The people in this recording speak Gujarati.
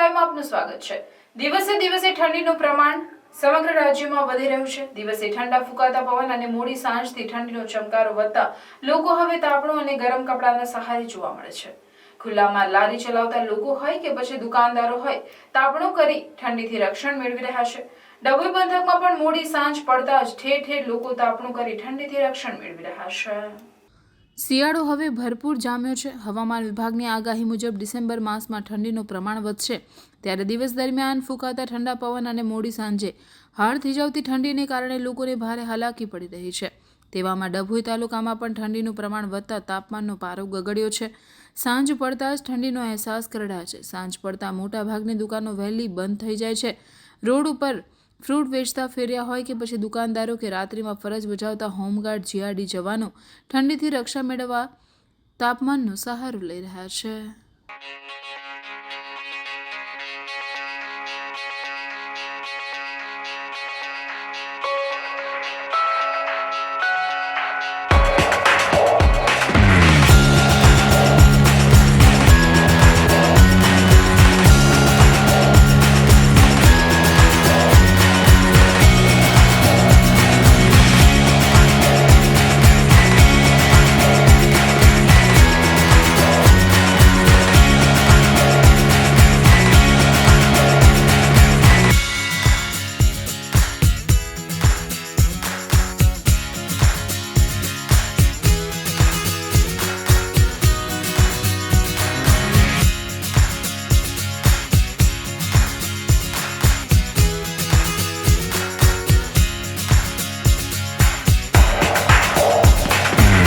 લાઈવમાં આપનું સ્વાગત છે। દિવસે દિવસે ઠંડીનું પ્રમાણ સમગ્ર રાજ્યમાં વધી રહ્યું છે। દિવસે ઠંડા ફૂંકાતા પવન અને મોડી સાંજથી ઠંડીનો ચમકારો વધતા લોકો હવે તાપણું અને ગરમ કપડાના સહારે જોવા મળે છે। ખુલ્લામાં લારી ચલાવતા લોકો હોય કે પછી દુકાનદારો હોય, તાપણું કરી ઠંડીથી રક્ષણ મેળવી રહ્યા છે। ડભોઈ પંથકમાં પણ મોડી સાંજ પડતા જ ઠેર ઠેર લોકો તાપણું કરી ઠંડીથી રક્ષણ મેળવી રહ્યા છે। શિયાળો હવે ભરપૂર જામ્યો છે। હવામાન વિભાગની આગાહી મુજબ ડિસેમ્બર માસમાં ઠંડીનું પ્રમાણ વધશે, ત્યારે દિવસ દરમિયાન ફૂંકાતા ઠંડા પવન અને મોડી સાંજે હાડ થીજાવતી ઠંડીને કારણે લોકોને ભારે હાલાકી પડી રહી છે। તેવામાં ડભોઈ તાલુકામાં પણ ઠંડીનું પ્રમાણ વધતા તાપમાનનો પારો ગગડ્યો છે। સાંજ પડતા જ ઠંડીનો અહેસાસ કરડાય છે। સાંજ પડતા મોટાભાગની દુકાનો વહેલી બંધ થઈ જાય છે। રોડ ઉપર ફ્રૂટ વેચતા ફેર્યા હોય કે પછી દુકાનદારો કે રાત્રિમાં ફરજ બજાવતા હોમગાર્ડ જીઆરડી જવાનો ઠંડીથી રક્ષા મેળવવા તાપમાનનો સહારો લઈ રહ્યા છે।